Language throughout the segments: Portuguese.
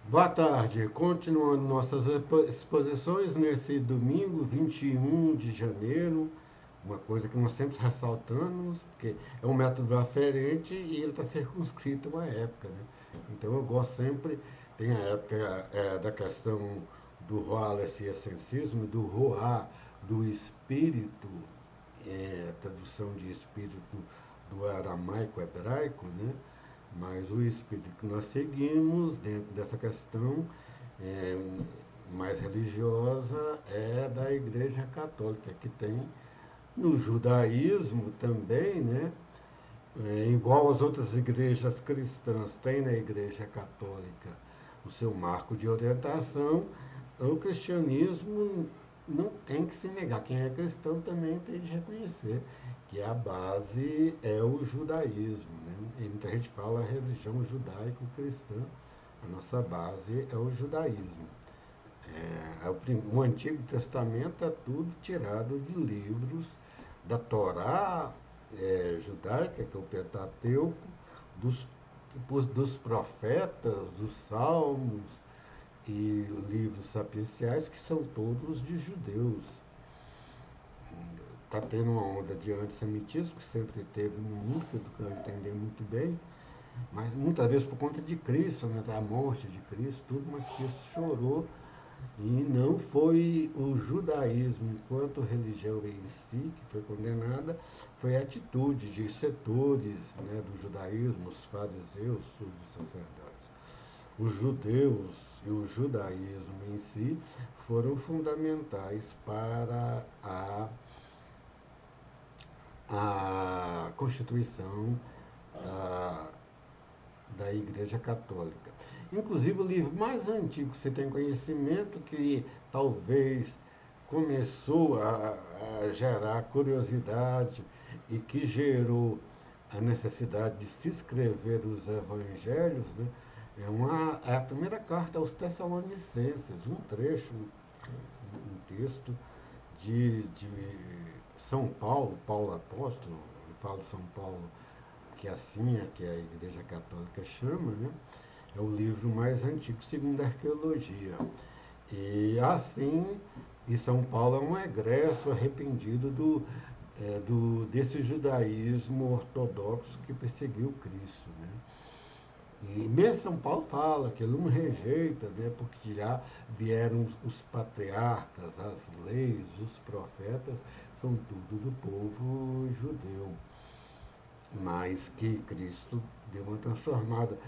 Boa tarde. Continuando nossas exposições nesse domingo, 21 de janeiro, uma coisa que nós sempre ressaltamos, porque é um método diferente e ele está circunscrito a uma época, né? Então eu gosto sempre, tem a época da questão do Wallace e essencismo, do Roá, do espírito, tradução de espírito do aramaico hebraico, né? Mas o espírito que nós seguimos dentro dessa questão é, mais religiosa é da Igreja Católica, que tem no judaísmo também, né? Igual as outras igrejas cristãs, tem na Igreja Católica o seu marco de orientação, o cristianismo não tem que se negar. Quem é cristão também tem de reconhecer que a base é o judaísmo. Né? E muita gente fala a religião judaico-cristã, a nossa base é o judaísmo. O Antigo Testamento é tudo tirado de livros da Torá judaica, que é o Pentateuco, dos, dos profetas, dos salmos e livros sapienciais, que são todos de judeus. Está tendo uma onda de antissemitismo, que sempre teve no mundo, que eu entender muito bem, mas muitas vezes por conta de Cristo, né, da morte de Cristo, tudo, mas Cristo chorou. E não foi o judaísmo enquanto religião em si que foi condenada, foi a atitude de setores, né, do judaísmo, os fariseus, os sacerdotes. Os judeus e o judaísmo em si foram fundamentais para a constituição da, da Igreja Católica. Inclusive, o livro mais antigo que você tem conhecimento, que talvez começou a gerar curiosidade e que gerou a necessidade de se escrever os evangelhos, né? É a primeira carta aos Tessalonicenses, um trecho, um texto de São Paulo, Paulo Apóstolo, eu falo São Paulo, que assim é que a Igreja Católica chama, né? É o livro mais antigo segundo a arqueologia. E assim, e São Paulo é um egresso arrependido desse judaísmo ortodoxo que perseguiu Cristo. Né? E mesmo São Paulo fala que ele não rejeita, né, porque já vieram os patriarcas, as leis, os profetas, são tudo do povo judeu. Mas que Cristo deu uma transformada.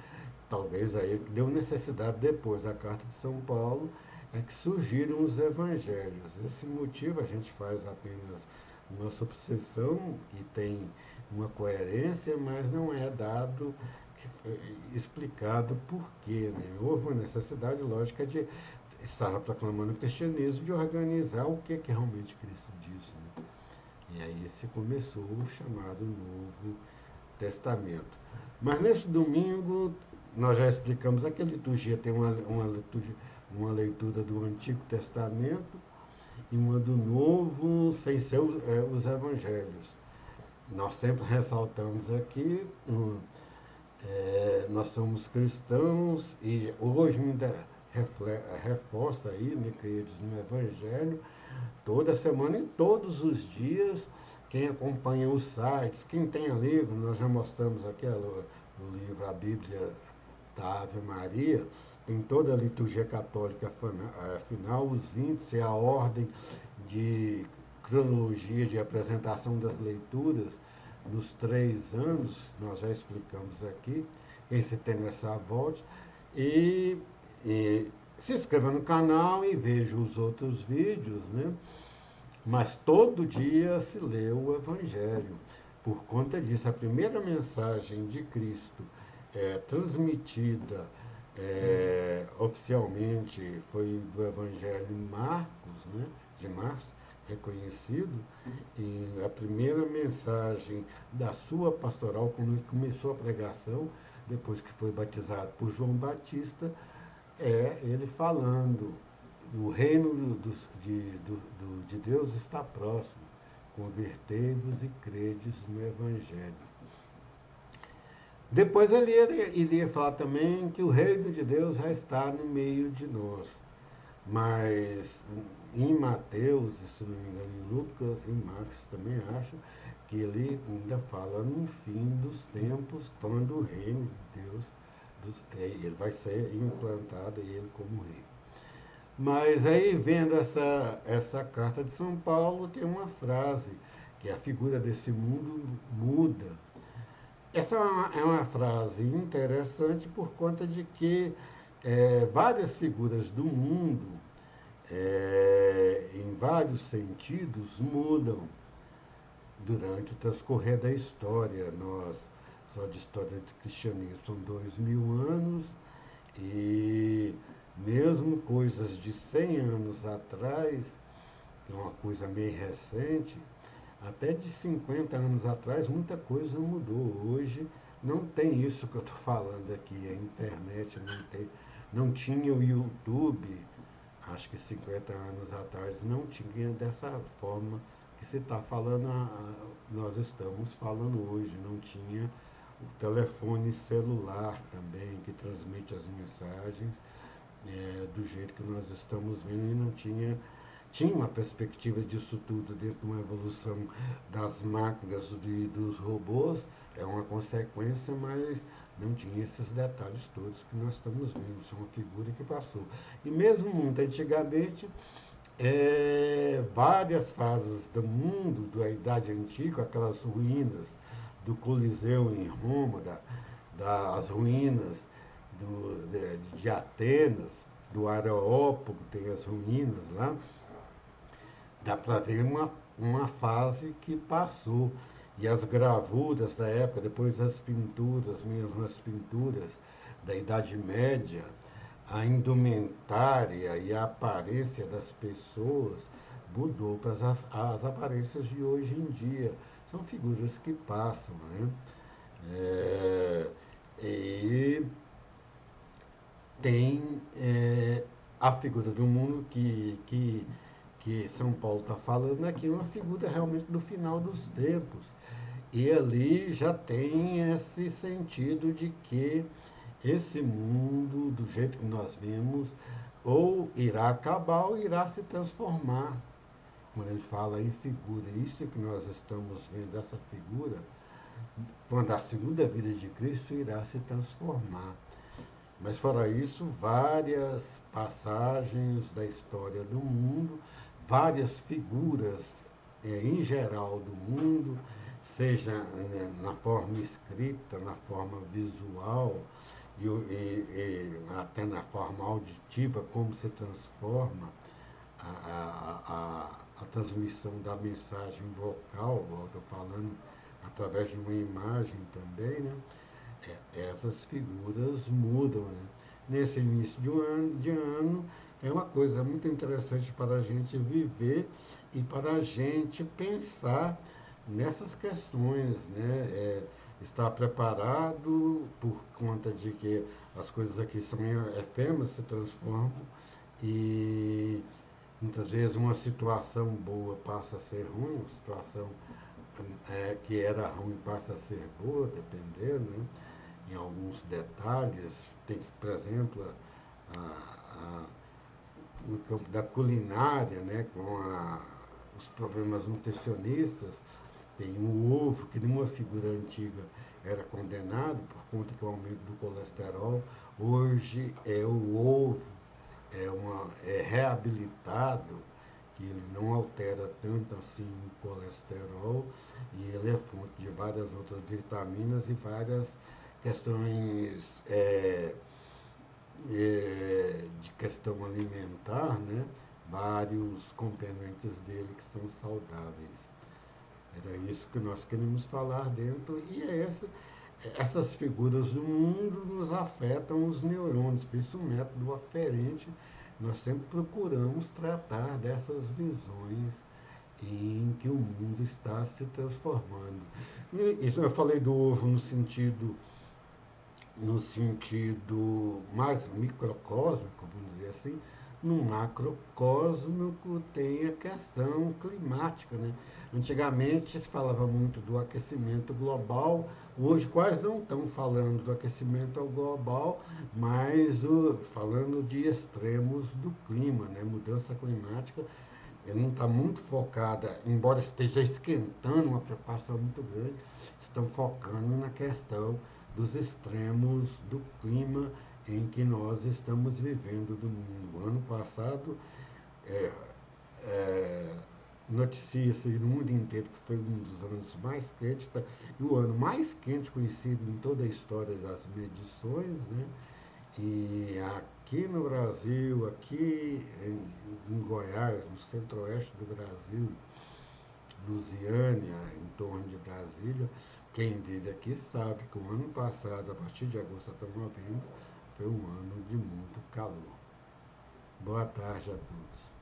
Talvez aí que deu necessidade depois da carta de São Paulo é que surgiram os evangelhos. Esse motivo a gente faz apenas uma subseção que tem uma coerência, mas não é dado explicado por quê. Né? Houve uma necessidade lógica de estava proclamando o cristianismo de organizar o que realmente Cristo disse. Né? E aí se começou o chamado Novo Testamento. Mas neste domingo, nós já explicamos, que a liturgia tem uma leitura do Antigo Testamento e uma do Novo, sem ser os Evangelhos. Nós sempre ressaltamos aqui, nós somos cristãos e hoje ainda reforça aí, né, que diz no Evangelho, toda semana e todos os dias, quem acompanha os sites, quem tem livro, nós já mostramos aqui no livro A Bíblia da Ave Maria, tem toda a liturgia católica final, os índices, a ordem de cronologia de apresentação das leituras nos 3 anos, nós já explicamos aqui, quem se tem nessa volte, e, e se inscreva no canal e veja os outros vídeos, né? Mas todo dia se lê o Evangelho. Por conta disso, a primeira mensagem de Cristo transmitida oficialmente foi do Evangelho em Marcos, né, de Marcos, reconhecido, e a primeira mensagem da sua pastoral, quando ele começou a pregação, depois que foi batizado por João Batista, é ele falando: o reino de Deus está próximo, convertei-vos e credes no Evangelho. Depois ele iria falar também que o reino de Deus já está no meio de nós. Mas em Mateus, e se não me engano em Lucas, em Marcos também acho, que ele ainda fala no fim dos tempos, quando o reino de Deus, ele vai ser implantado ele como rei. Mas aí, vendo essa carta de São Paulo, tem uma frase, que a figura desse mundo muda. Essa é uma frase interessante por conta de que várias figuras do mundo, em vários sentidos, mudam durante o transcorrer da história. Só de história do cristianismo, são 2000 anos, e mesmo coisas de 100 anos atrás, que é uma coisa meio recente, até de 50 anos atrás, muita coisa mudou. Hoje não tem isso que eu estou falando aqui, a internet não tinha o YouTube, acho que 50 anos atrás não tinha dessa forma que se está falando, nós estamos falando hoje, não tinha o telefone celular também, que transmite as mensagens do jeito que nós estamos vendo, e não tinha uma perspectiva disso tudo dentro de uma evolução das máquinas e dos robôs, é uma consequência, mas não tinha esses detalhes todos que nós estamos vendo. Isso é uma figura que passou. E mesmo muito antigamente, várias fases do mundo, da Idade Antiga, aquelas ruínas do Coliseu em Roma, das ruínas de Atenas, do Areópago, tem as ruínas lá, dá para ver uma fase que passou. E as gravuras da época, depois as pinturas, mesmo as pinturas da Idade Média, a indumentária e a aparência das pessoas mudou para as aparências de hoje em dia. São figuras que passam, né? É, e tem a figura do mundo que São Paulo está falando aqui, é uma figura realmente do final dos tempos. E ali já tem esse sentido de que esse mundo, do jeito que nós vemos, ou irá acabar ou irá se transformar. Quando ele fala em figura, isso que nós estamos vendo, essa figura, quando a segunda vida de Cristo irá se transformar. Mas fora isso, várias passagens da história do mundo, várias figuras em geral do mundo, seja na forma escrita, na forma visual até na forma auditiva, como se transforma a transmissão da mensagem vocal, estou falando através de uma imagem também, né? Essas figuras mudam, né? Nesse início de ano é uma coisa muito interessante para a gente viver e para a gente pensar nessas questões, né? Estar preparado por conta de que as coisas aqui são efêmeras, se transformam, e muitas vezes uma situação boa passa a ser ruim, uma situação que era ruim passa a ser boa, dependendo, né? Em alguns detalhes. Tem, por exemplo, a, no campo da culinária, né, com os problemas nutricionistas, tem o ovo, que numa figura antiga era condenado por conta que o aumento do colesterol, hoje o ovo é reabilitado, que ele não altera tanto assim o colesterol, e ele é fonte de várias outras vitaminas e várias questões de questão alimentar, né? Vários componentes dele que são saudáveis. Era isso que nós queremos falar dentro, e essas figuras do mundo nos afetam os neurônios, por isso o método aferente, nós sempre procuramos tratar dessas visões em que o mundo está se transformando. E isso eu falei do ovo no sentido mais microcósmico, vamos dizer assim, no macrocósmico tem a questão climática, né? Antigamente se falava muito do aquecimento global, hoje quase não estão falando do aquecimento global, mas falando de extremos do clima, né? Mudança climática não está muito focada, embora esteja esquentando, uma preocupação muito grande, estão focando na questão dos extremos do clima em que nós estamos vivendo do mundo. Ano passado, é, é, noticia-se no mundo inteiro que foi um dos anos mais quentes, tá? E o ano mais quente conhecido em toda a história das medições, né? E aqui no Brasil, aqui em Goiás, no centro-oeste do Brasil, Lusiânia, em torno de Brasília, quem vive aqui sabe que o ano passado, a partir de agosto até novembro, foi um ano de muito calor. Boa tarde a todos.